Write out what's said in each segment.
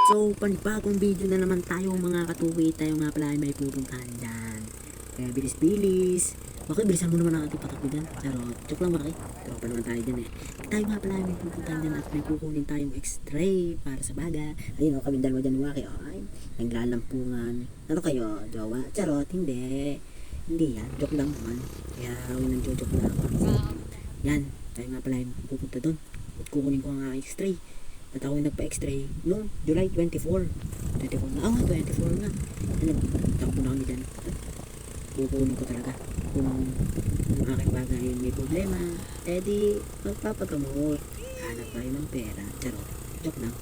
So, panibagong video na naman tayo mga katuwi. Tayo nga pala ay may pupuntahan dyan. Kaya bilis-bilis. Bakit bilisan mo naman ang ating patakbo dyan? Pero, joke lang bakit? Tropa naman tayo dyan eh. Tayo nga pala ay may pupuntahan dyan at may kukunin tayong x-ray para sa baga. Ayun o, kami dalawa dyan waki o. Ay, naglalampungan. Ano kayo? Jowa? Charot? Hindi. Hindi yan. Joke lang naman. Kaya huwag nang joke lang. Yan. Tayo nga pala ay pupunta doon. At kukunin ko ang x-ray. At ako yung nagpa-x-ray noong July 24. 24 na. 24 na. Nagtakbo na kami dyan. Kukunin ko talaga. Kung ang aking bagay may problema, di magpapagamot. Hanap tayo ng pera. Charot. Joke lang.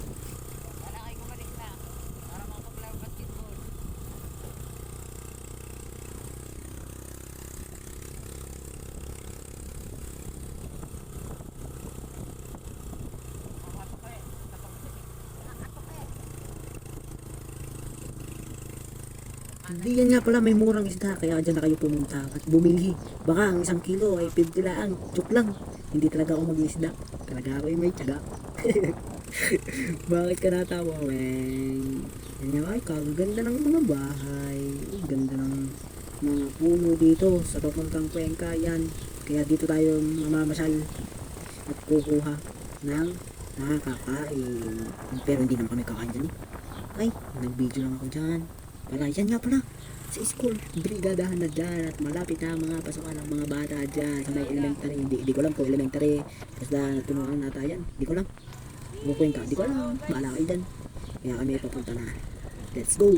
Hindi yan nga pala, may murang isda, kaya dyan na kayo pumunta at bumili. Baka ang 1 kilo ay 50 lang. Joke lang. Hindi talaga ako mag-isda. Talaga ako ay may tiyaga. Bakit ka natawa, weng? Yan nga, ay kagaganda ng mga bahay. Ganda ng mga puno dito sa papuntang Cuenca. Yan. Kaya dito tayo mamamasyal at kukuha ng nakakain. Pero hindi naman kami kakain dyan eh. Ay, nag-video lang ako dyan. Para yan nga pala, sa school, brigadahan na dyan at malapit na mga pasukan ng mga bata dyan sa may elementary. Hindi ko alam kung elementary, basta tunuan nata yan, hindi ko alam. Bukuin ka, hindi ko alam, bahala kayo dyan. Kaya kami papunta na. Let's go!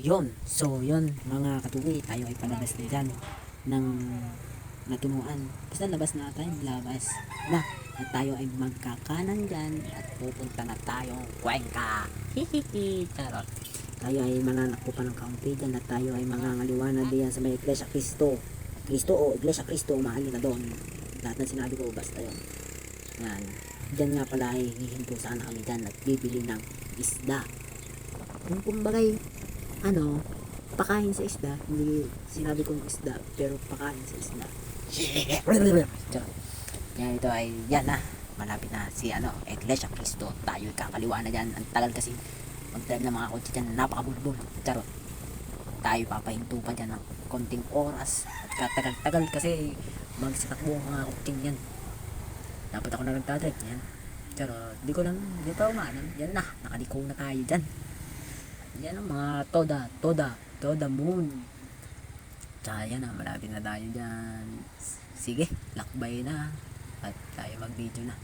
yun mga katuwi, tayo ay palabas na dyan ng natunuan. Basta labas na tayo, labas na. At tayo ay magkakanan dyan at pupunta na tayong Cuenca. Hihihi, charot. Tayo ay mananakpo pa ng kaunti dyan at tayo ay mangangaliwanag diyan sa may Iglesia Cristo. Iglesia Cristo, mahalin na doon. Lahat ng sinabi ko, basta yun. Yan. Diyan nga pala ay hihinto sana kami dyan at bibili ng isda. Yung kumbagay, pakain sa isda, hindi sinabi kong isda, pero pakain sa isda. Yan, ito ay, yan na, malapit na si Iglesia Cristo. Tayo kakaliwa na dyan. Ang tagal kasi mag-drive ng mga kotse dyan, napakabulbul. Charot. Tayo papahinto pa dyan ng konting oras at katagal-tagal kasi magsitakbo ang mga kuting yan. Dapat ako na nagdadrive yan. Charot, di pa umanan. Yan na, nakaliko na tayo dyan. Yan ang mga Toda Moon. Tsaka yan na, malapit na tayo dyan. Sige, lakbay na at tayo mag-video na.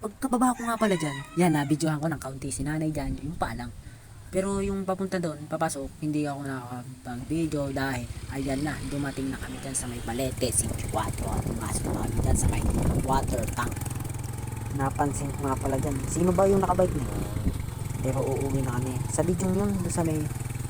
Pagkababa ko nga pala dyan, yan, nabidyohan ko ng kaunti si nanay dyan, yung pa lang. Pero yung papunta doon, papasok, hindi ako nakakapag-video dahil ayan na, dumating na kami dyan sa may Balete, City 4. Pumasok na kami dyan sa may water tank. Napansin ko nga pala dyan, sino ba yung nakabike na? Pero uuwi na kami. Sa video yun, doon sa may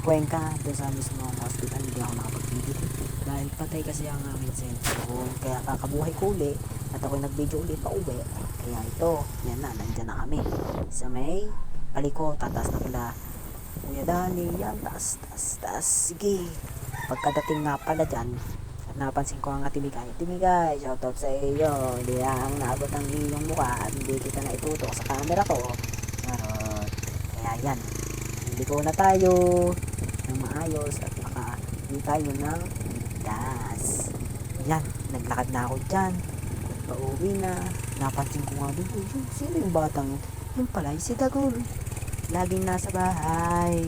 Cuenca, doon sa mismo hospital, hindi ako nakapag-video. Dahil patay kasi ang aming cellphone, kaya kakabuhay ko uli at ako'y nag-video ulit pa uwi. Kaya ito, yan na, nandyan na kami sa may paliko. Tatas na pala Kuya Dani, yan, tas. Sige, pagkadating nga pala dyan, at napansin ko ang Timigay, shoutout sa iyo. Hindi ang naabot ang iyong mukha at hindi kita na itutok sa camera ko. Charot. Kaya yan, hindi ko na tayo ng maayos at hindi tayo ng gas. Yan, naglakad na ako dyan. Pauwi na, napansin ko nga doon, sino yung batang yung pala si Dagol, laging nasa bahay.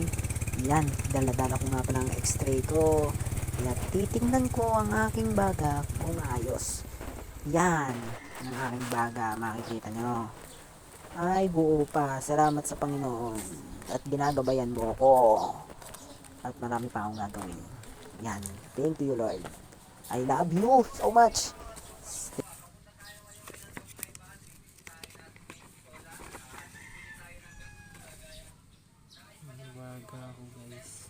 Yan, dala-dala ko nga pala ang x-ray ko, kaya titingnan ko ang aking baga kung ayos. Yan, ang aking baga, makikita nyo ay buo pa. Salamat sa Panginoon at ginagabayan mo ako at marami pa akong gagawin. Yan, thank you Lord, I love you so much. Baga ako guys.